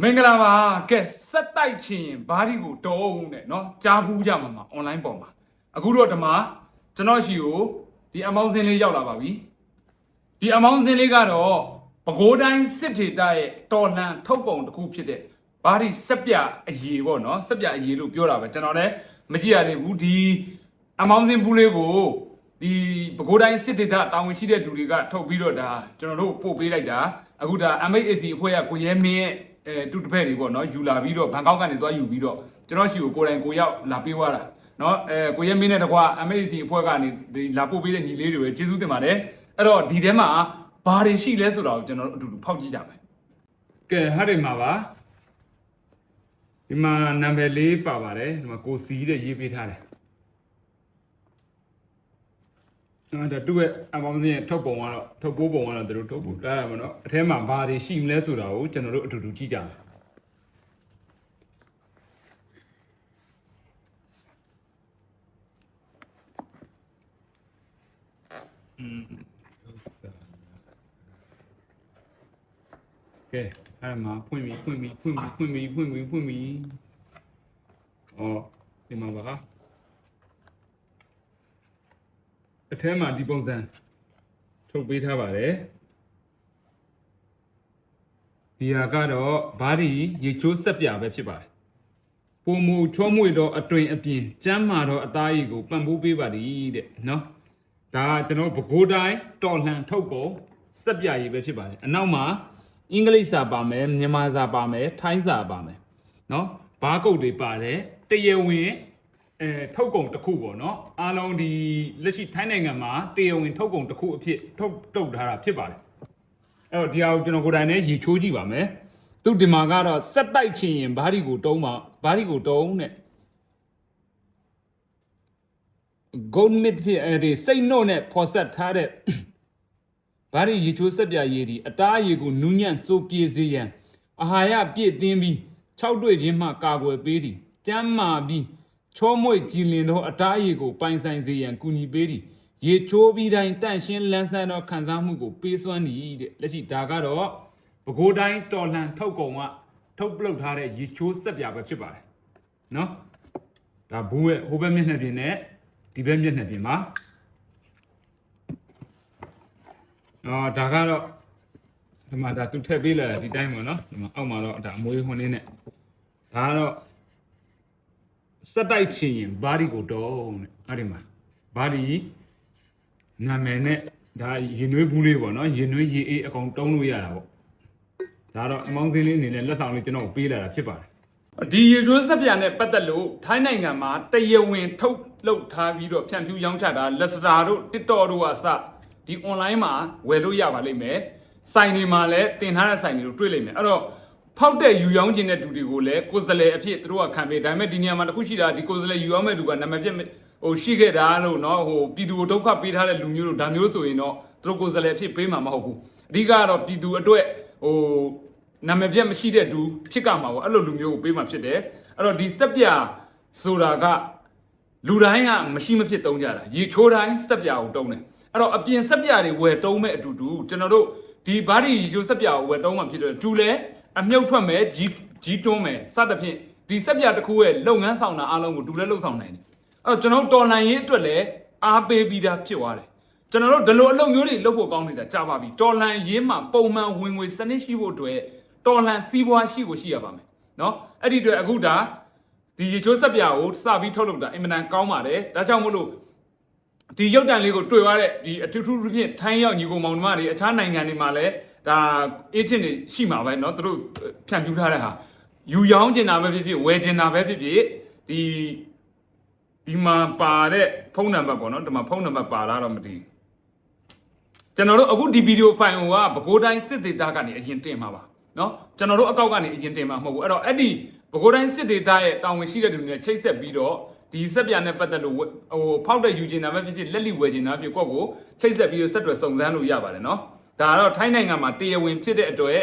မင်္ဂလာပါကဲစက်တိုက်ချင်ဘာဒီကိုတောဦးနဲ့เนาะကြားဘူးကြမှာမှာ online ပေါ်မှာအခုတော့ဒီမှာကျွန်တော်ရှိကိုဒီအမောင်းစင်းလေးရောက်လာပါပြီဒီအမောင်းစင်းလေးကတော့ပဲခူးတိုင်းစစ်ထေတရဲ့တော်လှန်ထုတ်ပုံတစ်ခုဖြစ်တဲ့ဘာဒီစက်ပြအရေးပေါ့เนาะစက်ပြအရေးလို့ပြောတာပဲကျွန်တော်လည်းမကြည့်ရသေးဘူးဒီအမောင်းစင်းဘူးလေးကိုဒီပဲခူးတိုင်းစစ်ထေတတာဝန်ရှိတဲ့သူတွေကထုတ်ပြီးတော့ဒါကျွန်တော်တို့ပို့ပေးလိုက်တာအခုဒါ MHAC အဖွဲ့ကကိုရဲမင်းရဲ့တူတဖက်တွေပေါ့နော်ယူလာပြီးတော့ဘန်ကောက်ကနေသွားယူပြီးတော့ကျွန်တော်ရှိကိုကိုယ်တိုင်ကိုရောက်လာပေးသွားတာနော်ကိုရဲမင်းနဲ့တကွာ MHC အဖွဲ့ကနေဒီလာပို့ပေးတဲ့ညီလေးတွေပဲကျေးဇူးတင်ပါတယ်အဲ့တော့ဒီထဲမှာဘာတွေရှိလဲဆိုတာကိုကျွန်တော်တို့အတူတူဖောက်ကြည့်ကြမယ်ကဲဟာဒီမှာပါဒီမှာနံပါတ်၄ပါပါတယ်ဒီမှာကိုစီတဲ့ရေးပေးထားတယ်နော်ဒါသူ့ရဲ့အပေါင်းစင်းရဲ့ထုတ်ပုံကတော့ထုတ်ပိုးပုံကတော့သူတို့ထုတ်ပိုးတားရမှာနော်အထဲမှာဘာတွေရှိမလဲဆိုတာကိုကျွန်တော်တို့အတူတူကြည့်ကြမယ်ကဲအဲ့မှာဖွင့်ပြီအော်ဒီမှာပါအထဲမှာဒီပုံစံထုတ်ပေးထားပါတယ်ဒီဟာကတော့ဘာဒီရေချိုးဆက်ပြပဲဖြစ်ပါတယ်ပုံမူချောမွေတော့အတွင်အပြင်ကျမ်းမာတော့အသားရည်ကိုပံ့ပိုးပေးပါသည်တဲ့နော်ဒါကကျွန်တော်ပဲခူးတိုင်းတော်လှန်ထုတ်ကုန်ဆက်ပြရည်ပဲဖြစ်ပါတယ်အနောက်မှာအင်္ဂလိပ်စာပါမယ်မြန်မာစာပါမယ်ထိုင်းစာပါမယ်နော်ဘားကုတ်တွေပါတယ်တရားဝင်ထုတ်ကုန်တစ်ခုပေါ့နော်အားလုံးဒီလက်ရှိထိုင်းနိုင်ငံမှာတရားဝင်ထုတ်ကုန်တစ်ခုအဖြစ်ထုတ်ထားတာဖြစ်ပါတယ်အဲ့တော့ဒီဟာကိုကျွန်တော်ကိုယ်တိုင်နဲ့ရေချိုးကြည့်ပါမယ်သူဒီမှာကတော့စက်တိုက်ချင်ရင်ဘာဒီကိုတုံးမှာဘာဒီကိုတုံးတဲ့ gold mid ဖြစ်အဲဒီစိတ်နှုတ်နဲ့ဖော်ဆက်ထားတဲ့ဘာဒီရေချိုးစက်ပြရည်ဒီအသားရည်ကိုနူးညံ့စိုးပြေစေရန်အာဟာရပြည့်တင်းပြီး၆တွေ့ခြင်းမှကာကွယ်ပေးသည်ကျမ်းမာပြီးချောမွေ့ကြည်လင်သောအသားရည်ကိုပိုင်ဆိုင်စေရန်ကူညီပေးသည်ရေချိုးပြီးတိုင်းတန့်ရှင်းလန်းဆန်းသောခံစားမှုကိုပေးစွမ်းသည်တဲ့လက်ရှိဒါကတော့ပဲခူးတိုင်းတော်လှန်ထုတ်ကုန်ကထုတ်ပလုတ်ထားတဲ့ရေချိုးစက်ပြပဲဖြစ်ပါတယ်နော်ဒါဘူးရဲ့ဟိုဘက်မျက်နှာပြင်နဲ့ဒီဘက်မျက်နှာပြင်မှာဒါကတော့ဒီမှာဒါသူထည့်ပေးလာဒီတိုင်းပေါ့နော်ဒီမှာအောက်မှာတော့ဒါအမွေးဟွန်းလေးနဲ့ဒါကတော့စက်တိုက်ချင်ရင်ဘာဒီကိုတော့တဲ့အဲ့ဒီမှာဘာဒီနာမည်နဲ့ဒါရင်နွေးဘူးလေးပေါ့နော်ရင်နွေးရေအေးအကောင်တုံးလို့ရတာပေါ့ဒါတော့အမောင်းစင်းလေးအနေနဲ့လက်ဆောင်လေးကျွန်တော်ပေးလာတာဖြစ်ပါတယ်ဒီရေချိုးစက်ပြာနဲ့ပတ်သက်လို့ထိုင်းနိုင်ငံမှာတရားဝင်ထုတ်လုပ်ထားပြီးတော့ဖြန့်ဖြူးရောင်းချတာလက်စတာတို့ TikTok တို့ကအစဒီ online မှာဝယ်လို့ရပါလိမ့်မယ်ဆိုင်တွေမှာလည်းတင်ထားတဲ့ဆိုင်တွေတို့တွေ့လိမ့်မယ်အဲ့တော့ဖောက်တဲ့ယူရောင်းခြင်းတဲ့သူတွေကိုလည်းကိုယ်စလဲအဖြစ်သူတို့ကခံပေးဒါပေမဲ့ဒီနေရာမှာတစ်ခုရှိတာဒီကိုယ်စလဲယူရောင်းမဲ့သူကနာမည်ပြဟိုရှိခဲ့တာလို့เนาะဟိုပြည်သူကိုဒုက္ခပေးထားတဲ့လူမျိုးတို့ဒါမျိုးဆိုရင်တော့သူတို့ကိုယ်စလဲအဖြစ်ပေးမှာမဟုတ်ဘူးအဓိကတော့ပြည်သူအတွက်ဟိုနာမည်ပြမရှိတဲ့သူဖြစ်ကမှာပေါ့အဲ့လိုလူမျိုးကိုပေးမှာဖြစ်တယ်အဲ့တော့ဒီစက်ပြဆိုတာကလူတိုင်းကမရှိမဖြစ်တုံးကြတာရေချိုးတိုင်းစက်ပြကိုတုံးတယ်အဲ့တော့အပြင်စက်ပြတွေဝယ်တုံးမဲ့အတူတူကျွန်တော်တို့ဒီဘာဒီရေချိုးစက်ပြကိုဝယ်တုံးမှဖြစ်တယ်သူလည်းအမြုပ်ထွက်မယ်ကြီးတွန်းမယ်စသဖြင့်ဒီစက်ပြတစ်ခုရဲ့လုပ်ငန်းဆောင်တာအားလုံးကိုတူလည်းလှုပ်ဆောင်နိုင်တယ်အဲ့တော့ကျွန်တော်တော်လှန်ရေးအတွက်လည်းအားပေးပြီးသားဖြစ်သွားတယ်ကျွန်တော်တို့ဒီလိုအလုပ်မျိုးတွေလုပ်ဖို့ကောင်းနေတာကြားပါပြီတော်လှန်ရေးမှာပုံမှန်ဝင်ငွေစနစ်ရှိဖို့အတွက်တော်လှန်စီးပွားရှိကိုရှိရပါမယ်နော်အဲ့ဒီအတွက်အခုဒါဒီရေချိုးစက်ပြကိုစပြီးထုတ်လုပ်တာအင်မတန်ကောင်းပါတယ်ဒါကြောင့်မို့လို့ဒီရုပ်တံလေးကိုတွေ့ရတဲ့ဒီအထူးထူးဖြင့်ထိုင်းရောက်ညီကောင်မောင်နှမတွေအခြားနိုင်ငံတွေမှာလည်းဒါအေဂျင့်တွေရှိမှာပဲเนาะသူတို့ဖြန့်ဖြူးထားတဲ့ဟာယူရောင်းကျင်တာပဲဖြစ်ဖြစ်ဝယ်ကျင်တာပဲဖြစ်ဖြစ်ဒီမှာပါတဲ့ဖုန်းနံပါတ်ပေါ့เนาะဒီမှာဖုန်းနံပါတ်ပါလာတော့မသိကျွန်တော်တို့အခုဒီဗီဒီယိုဖိုင်ကပဲခူးတိုင်းစစ်ဒေတာကနေအရင်တင်မှာပါเนาะကျွန်တော်တို့အကောက်ကနေအရင်တင်မှာမဟုတ်ဘူးအဲ့တော့အဲ့ဒီပဲခူးတိုင်းစစ်ဒေတာရဲ့တာဝန်ရှိတဲ့သူတွေနဲ့ချိတ်ဆက်ပြီးတော့ဒီစက်ပြနဲ့ပတ်သက်လို့ဟိုဖောက်တဲ့ယူကျင်တာပဲဖြစ်ဖြစ်လက်လီဝယ်ကျင်တာဖြစ်ကိုယ့်ကိုချိတ်ဆက်ပြီးတော့ဆက်တွယ်စုံစမ်းလို့ရပါတယ်เนาะဒါကတော့ထိုင်းနိုင်ငံမှာတရားဝင်ဖြစ်တဲ့အတွက်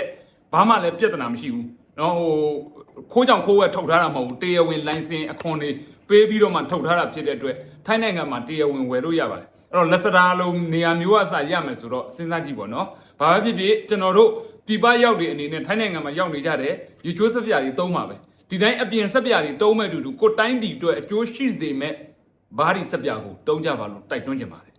ဘာမှလည်းပြဿနာမရှိဘူးเนาะဟိုခိုးကြောင်ခိုးဝက်ထုတ်ထားတာမဟုတ်ဘူးတရားဝင်လိုင်စင်အခွန်တွေပေးပြီးတော့မှထုတ်ထားတာဖြစ်တဲ့အတွက်ထိုင်းနိုင်ငံမှာတရားဝင်ဝယ်လို့ရပါတယ်အဲ့တော့လက်စတာလုံးနေရာမျိုးအစရမယ်ဆိုတော့စဉ်းစားကြည့်ပေါ့เนาะဘာပဲဖြစ်ဖြစ်ကျွန်တော်တို့ ပြည်ပရောက်တွေအနေနဲ့ထိုင်းနိုင်ငံမှာရောက်နေကြတယ်ရေချိုးစက်ပြာတွေသုံးပါပဲဒီတိုင်းအပြင်စက်ပြာတွေတုံးမဲ့တူတူကိုတိုင်းပြည်အတွက်အကျိုးရှိစေမဲ့ဘားဒီစက်ပြာကိုတုံးကြပါလို့တိုက်တွန်းကြပါတယ်